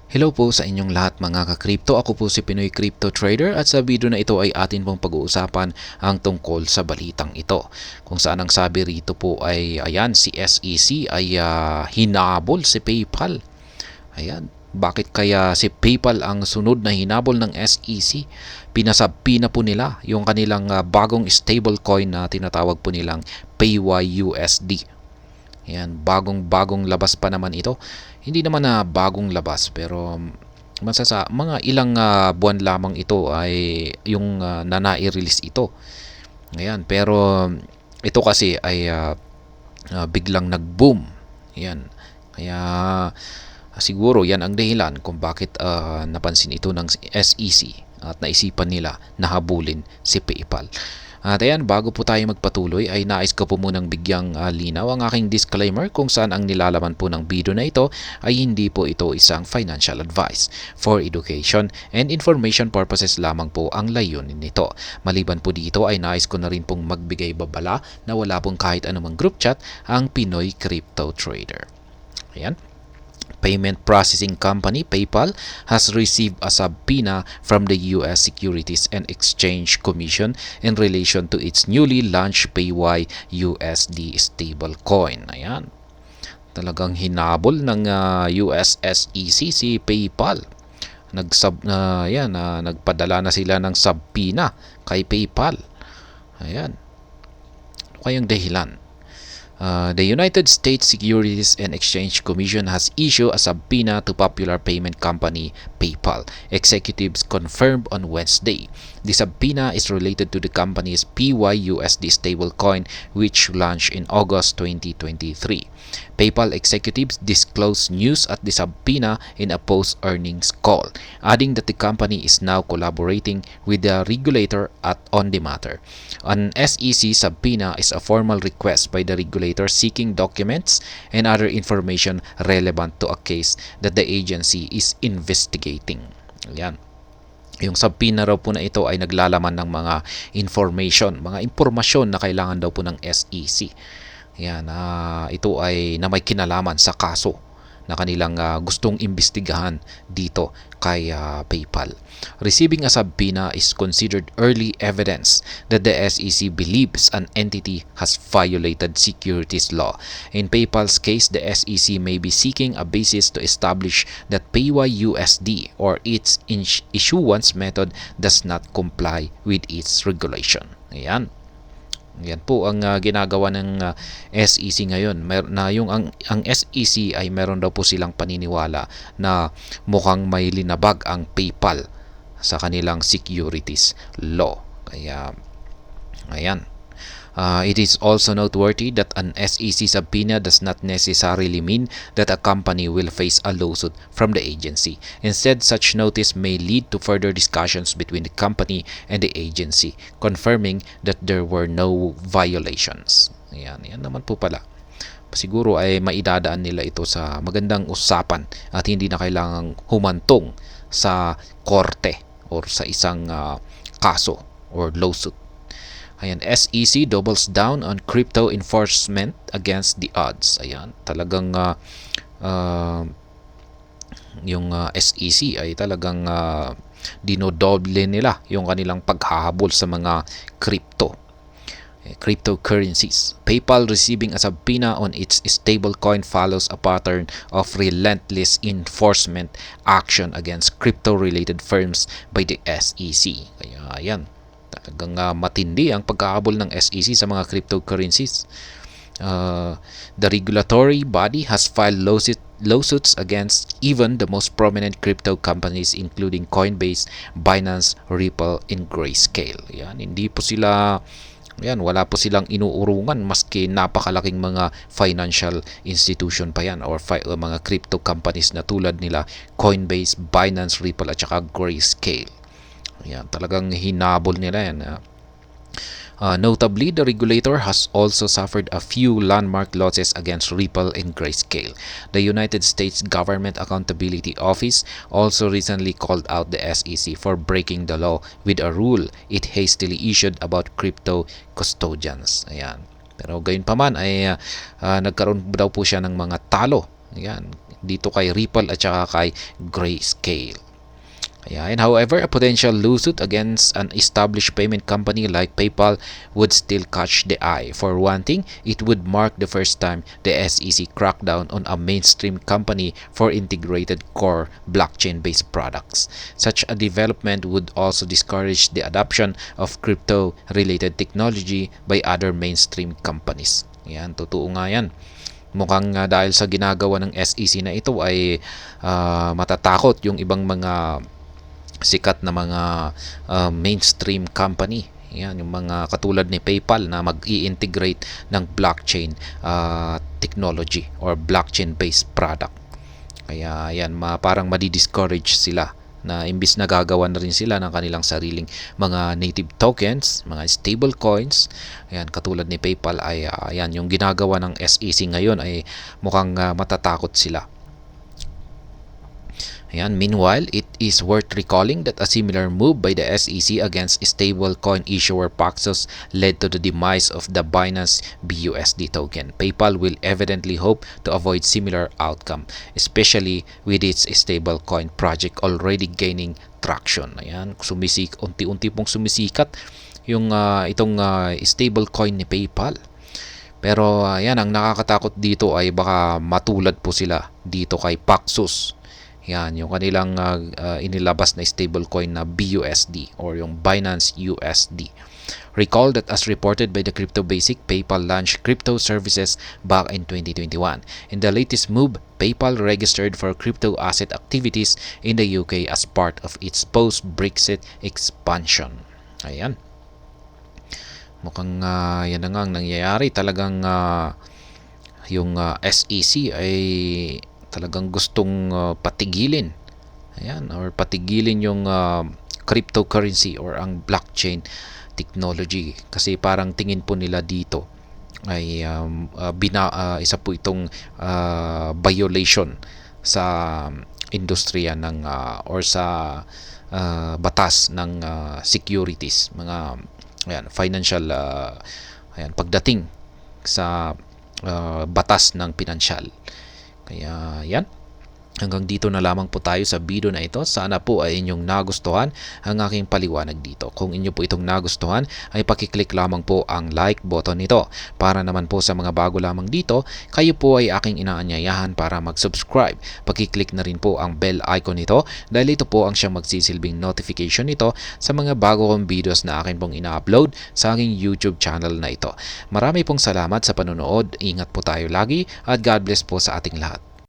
Hello po sa inyong lahat mga ka-crypto. Ako po si Pinoy Crypto Trader at sa video na ito ay atin pong pag-uusapan ang tungkol sa balitang ito. Kung saan ang sabi rito po ay ayan, si SEC ay hinabol si PayPal. Ayan, bakit kaya si PayPal ang sunod na hinabol ng SEC? Pinasabpi na po nila yung kanilang bagong stablecoin na tinatawag po nilang PYUSD. Yan, bagong labas pa naman ito. Hindi naman na bagong labas pero mga ilang buwan lamang ito ay yung nanai-release ito. Ayan, pero ito kasi ay biglang nag-boom. Yan. Kaya siguro yan ang dahilan kung bakit napansin ito ng SEC at naisipan nila na habulin si PayPal. At ayan, bago po tayo magpatuloy ay nais ko po munang bigyang linaw ang aking disclaimer kung saan ang nilalaman po ng video na ito ay hindi po ito isang financial advice. For education and information purposes lamang po ang layunin nito. Maliban po dito ay nais ko na rin pong magbigay babala na wala pong kahit anumang group chat ang Pinoy Crypto Trader. Ayan. Payment processing company PayPal has received a subpoena from the US Securities and Exchange Commission in relation to its newly launched PYUSD stablecoin. Ayan. Talagang hinabol ng US SEC si PayPal. Nagpadala na sila ng subpoena kay PayPal. Ayan. Ano kayang dahilan? The United States Securities and Exchange Commission has issued a subpoena to popular payment company PayPal. Executives confirmed on Wednesday. The subpoena is related to the company's PYUSD stablecoin, which launched in August 2023. PayPal executives disclosed news at the subpoena in a post-earnings call, adding that the company is now collaborating with the regulator on the matter. An SEC subpoena is a formal request by the regulator seeking documents and other information relevant to a case that the agency is investigating. Ayan. Yung subpoena raw po na ito ay naglalaman ng mga mga impormasyon na kailangan daw po ng SEC. Yan, ito ay na may kinalaman sa kaso na kanilang gustong imbestigahan dito kay PayPal. Receiving a subpoena is considered early evidence that the SEC believes an entity has violated securities law. In PayPal's case, the SEC may be seeking a basis to establish that PYUSD or its issuance method does not comply with its regulation. Ayan. Yan po ang ginagawa ng SEC ngayon. Ang SEC ay meron daw po silang paniniwala na mukhang may linabag ang PayPal sa kanilang securities law. Kaya ayan. It is also noteworthy that an SEC subpoena does not necessarily mean that a company will face a lawsuit from the agency. Instead, such notice may lead to further discussions between the company and the agency, confirming that there were no violations. Yan naman po pala. Siguro ay maidadaan nila ito sa magandang usapan at hindi na kailangang humantong sa korte or sa isang kaso or lawsuit. Ayan, SEC doubles down on crypto enforcement against the odds. Ayan, talagang yung SEC ay talagang dinodoble nila yung kanilang paghahabol sa mga cryptocurrencies. PayPal receiving a subpoena on its stablecoin follows a pattern of relentless enforcement action against crypto-related firms by the SEC. Kaya ayan, talagang matindi ang pagkahabol ng SEC sa mga cryptocurrencies. The regulatory body has filed lawsuits against even the most prominent crypto companies including Coinbase, Binance, Ripple, and Grayscale. Wala po silang inuurungan maski napakalaking mga financial institution pa yan or mga crypto companies na tulad nila Coinbase, Binance, Ripple at saka Grayscale. Ayan, talagang hinabol nila yan. Notably, the regulator has also suffered a few landmark losses against Ripple and Grayscale. The United States Government Accountability Office also recently called out the SEC for breaking the law with a rule it hastily issued about crypto custodians. Ayan. Pero gayon pa man ay nagkaroon daw po siya ng mga talo. Ayan. dito kay Ripple at saka kay Grayscale. Ayan. However, a potential lawsuit against an established payment company like PayPal would still catch the eye. For one thing, it would mark the first time the SEC cracked down on a mainstream company for integrated core blockchain-based products. Such a development would also discourage the adoption of crypto-related technology by other mainstream companies. Yan, totoo nga yan. Mukhang dahil sa ginagawa ng SEC na ito ay matatakot yung ibang mga sikat na mga mainstream company. Yan, yung mga katulad ni PayPal na mag-i-integrate ng blockchain technology or blockchain-based product. Kaya yan, parang madi-discourage sila na imbis na gagawa na rin sila ng kanilang sariling mga native tokens, mga stable coins. Ayan, katulad ni PayPal ay ayan, yung ginagawa ng SEC ngayon ay mukhang matatakot sila. Ayan. Meanwhile, it is worth recalling that a similar move by the SEC against stablecoin issuer Paxos led to the demise of the Binance BUSD token. PayPal will evidently hope to avoid similar outcome, especially with its stablecoin project already gaining traction. Ayan, unti-unti pong sumisikat yung itong stablecoin ni PayPal. Pero ayan, ang nakakatakot dito ay baka matulad po sila dito kay Paxos. Yan, yung kanilang inilabas na stablecoin na BUSD or yung Binance USD. Recall that as reported by the Crypto Basic, PayPal launched crypto services back in 2021. In the latest move, PayPal registered for crypto asset activities in the UK as part of its post-Brexit expansion. Ayan. Mukhang yan na nga ang nangyayari. Talagang yung SEC ay talagang gustong patigilin, ayan, or patigilin yung cryptocurrency or ang blockchain technology, kasi parang tingin po nila dito ay isa po itong violation sa industriya ng or sa batas ng securities, mga ayan, financial ayan, pagdating sa batas ng pinansyal. Kaya yan, hanggang dito na lamang po tayo sa video na ito. Sana po ay inyong nagustuhan ang aking paliwanag dito. Kung inyo po itong nagustuhan ay pakiclick lamang po ang like button nito. Para naman po sa mga bago lamang dito, kayo po ay aking inaanyayahan para mag-subscribe. Pakiclick na rin po ang bell icon nito dahil ito po ang siyang magsisilbing notification nito sa mga bago kong videos na akin pong ina-upload sa aking YouTube channel na ito. Marami pong salamat sa panonood. Ingat po tayo lagi at God bless po sa ating lahat.